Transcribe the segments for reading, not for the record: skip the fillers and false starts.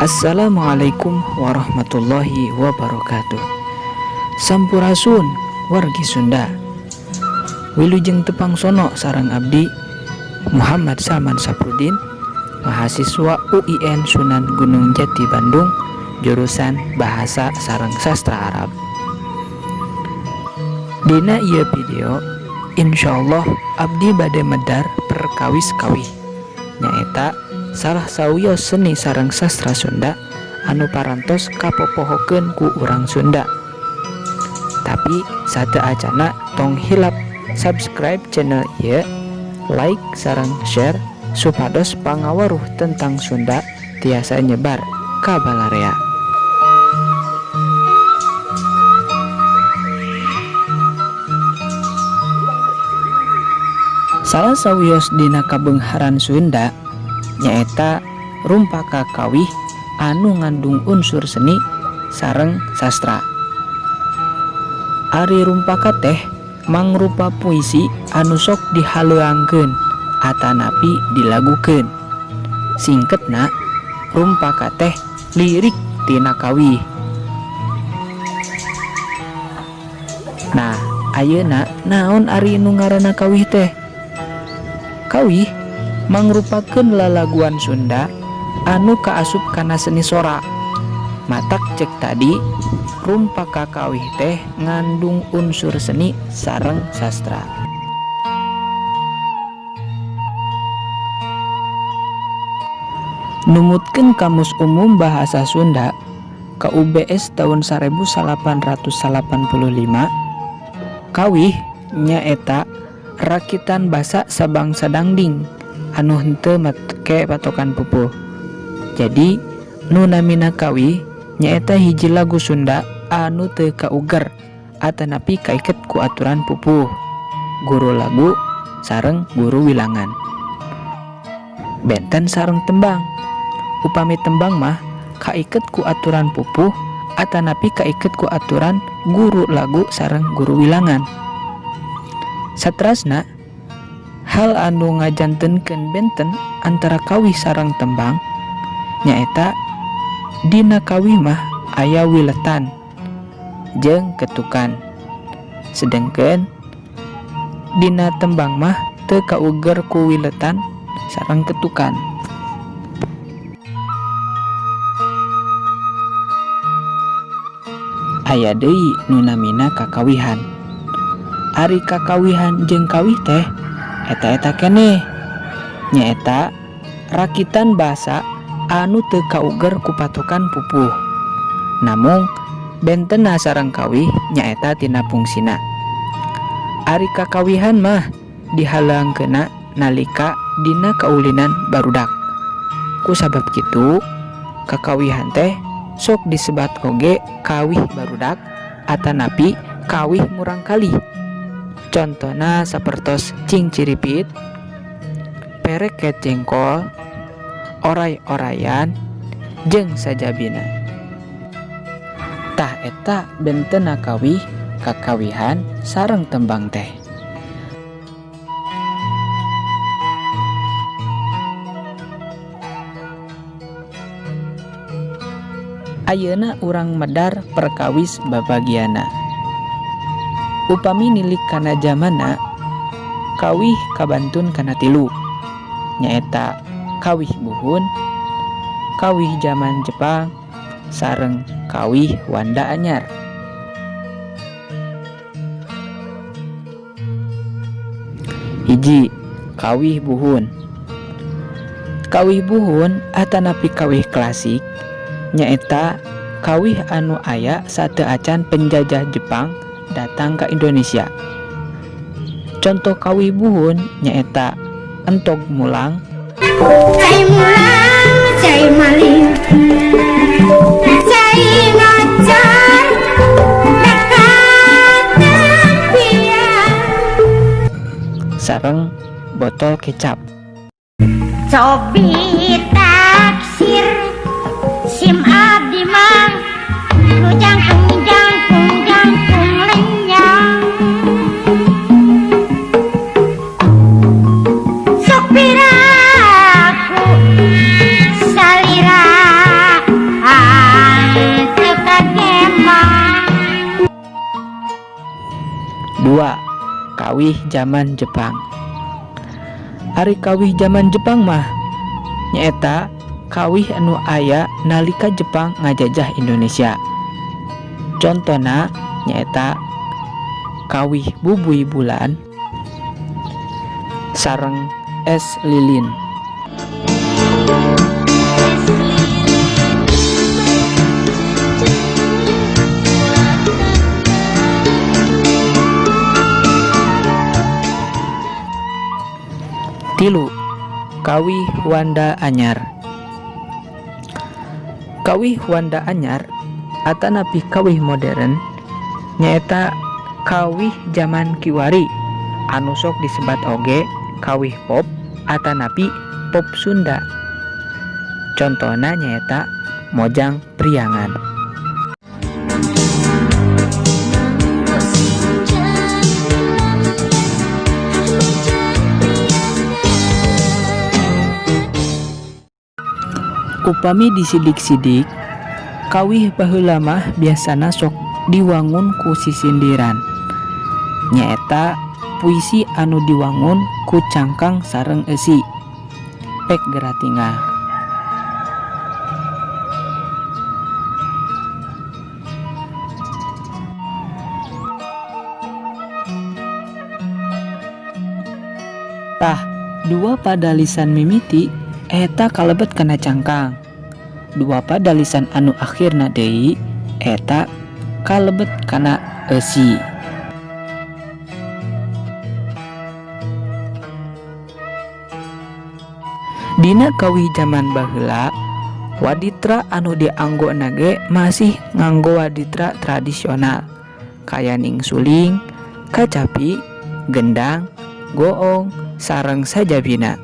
Assalamualaikum warahmatullahi wabarakatuh. Sampurasun wargi Sunda. Wilujeng tepang sono sareng abdi Muhammad Salman Saprudin, mahasiswa UIN Sunan Gunung Jati Bandung, jurusan Bahasa sareng Sastra Arab. Dina ieu video insyaallah abdi bade medar perkawis-kawih nyaeta salah sawios seni sareng sastra Sunda anu parantos kapopohokeun ku urang Sunda. Tapi sate acana tong hilap subscribe channel ieu, like sareng share supados pangawaruh tentang Sunda tiasa nyebar ka balarea. Salah sawios dina kabeungharan Sunda nyaeta rumpaka kawih anu ngandung unsur seni sareng sastra. Ari rumpaka teh mangrupa puisi anu sok dihaleuangkeun atanapi dilagukeun. Singketna rumpaka teh lirik tina kawih. Nah, ayeuna naon ari nu ngaranna kawih teh? Kawih mangrupakeun lalaguan Sunda anu kaasup kana seni sora. Matak cek tadi rumpaka kawih teh ngandung unsur seni sareng sastra. Numutkeun Kamus Umum Bahasa Sunda KUBS tahun 1885, kawih nyaeta rakitan basa sabangsa dangding anu henteu make patokan pupuh. Jadi nu namina kawih nyaeta hiji lagu Sunda anu teu kauger atanapi kaiket ku aturan pupuh, guru lagu sareng guru wilangan. Benten sareng tembang. Upami tembang mah kaiket ku aturan pupuh atanapi kaiket ku aturan guru lagu sareng guru wilangan. Saterasna hal anu ngajantenkeun benten antara kawih sareng tembang nyaeta dina kawih mah aya wiletan jeung ketukan, sedengkeun dina tembang mah teu kauger ku wiletan sareng ketukan. Aya deui nu namina kakawihan. Ari kakawihan jeung kawih teh eta keneh nyaeta rakitan basa anu teu kauger ku patokan pupuh. Namung bentena sareng kawih nyaeta tina fungsina. Ari kakawihan mah dihaleungkeunna nalika dina kaulinan barudak. Ku sabab kitu kakawihan teh sok disebat oge kawih barudak atanapi kawih murangkalih. Contona sapertos cing ciripit, pereket jengkol, oray-orayan jeung sajabina. Tah eta bentena kawih, kakawihan sareng tembang teh. Ayeuna urang medar perkawis babagiana. Upami nilik kana zamanna kawih kabantun kana tilu nyaeta kawih buhun, kawih zaman Jepang sareng kawih Wanda Anyar. Hiji, kawih buhun. Kawih buhun atanapi kawih klasik nyaeta kawih anu aya sateu acan penjajah Jepang datang ke Indonesia. Contoh kawih buhun nyaeta Entog Mulang, Cai mulang, cai maling, cai ngajar, dekat tempian, sareng Botol Kecap. cobi taksir, sim abdi mang, nu jangkung lenyang, sok piraku salira kawih zaman Jepang. Ari kawih zaman Jepang mah nyaeta kawih anu aya nalika Jepang ngajajah Indonesia. Contona nyaeta kawih bubui bulan sareng es lilin. Tilu, kawih Wanda Anyar. Kawih Wanda Anyar atanapi kawih modern nyaeta kawih zaman kiwari anu sok disebat oge kawih pop atanapi pop Sunda. Contohna nyaeta Mojang Priangan. Upami disidik-sidik kawih baheula mah biasana sok diwangun ku sisindiran nyaeta puisi anu diwangun ku cangkang sareng eusi pek geratingah. Tah dua pada lisan mimiti eta kalebet kana cangkang. Dua pada lisan anu akhirna deui eta kalebet kana eusi. Dina kawih zaman baheula waditra anu dianggona ge masih nganggo waditra tradisional kayaning suling, kacapi, gendang, goong, sareng sajabina.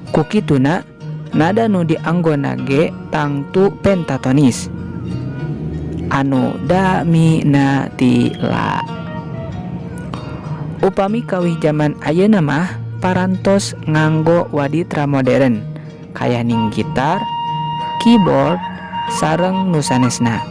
Kukituna nada nu dianggona ge tangtu pentatonis anu da mi na ti la. Upami kawih zaman ayeuna mah parantos nganggo waditra modern kayaning gitar, keyboard, sareng nu sanesna.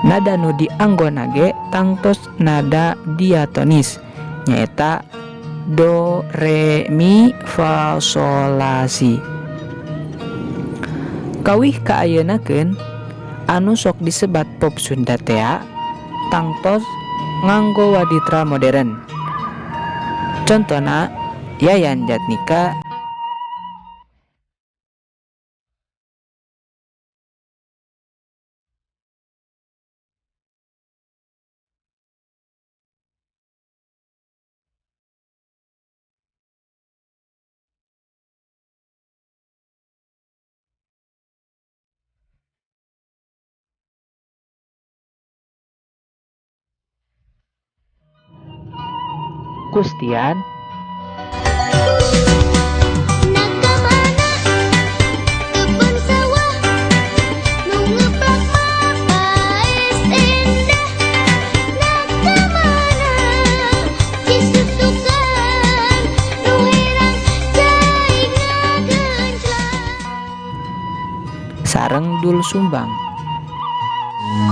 Nada nu dianggona ge tangtos nada diatonis nyaeta do, re, mi, fa, sol, la, si. Kawih kaayeunakeun anu sok disebat pop Sunda tea tangtos nganggo waditra modern. Contona Yayan Jatnika, Kustian, Kebun sawah nu ngeplak mapaes endah. Nakamana disusukan nu herang cai ngagenclang. sareng Dul Sumbang.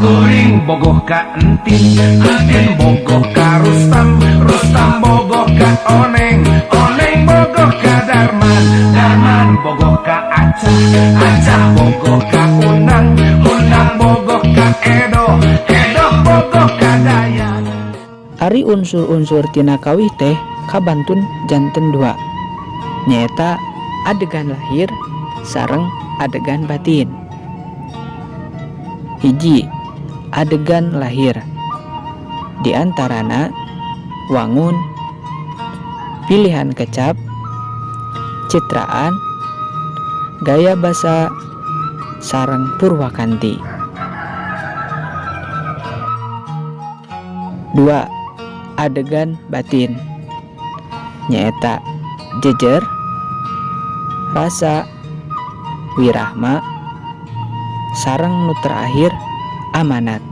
Kuring bogoh ka entin, entin bogoh ka Rustam, Rustam bogoh ka Oneng, Oneng bogoh ka Darman, Darman bogoh ka Acah, Acah bogoh ka Unang, Unang bogoh ka Edo, Edo bogoh ka Dayak. Ari unsur-unsur tina kawih teh kabantun janten dua nyaeta adegan lahir sareng adegan batin. Hiji, adegan lahir di antarana wangun, pilihan kecap, citraan, gaya basa, sareng purwakanti. 2. Adegan batin nyaeta jejer, rasa, wirahma, sareng nu terakhir amanat.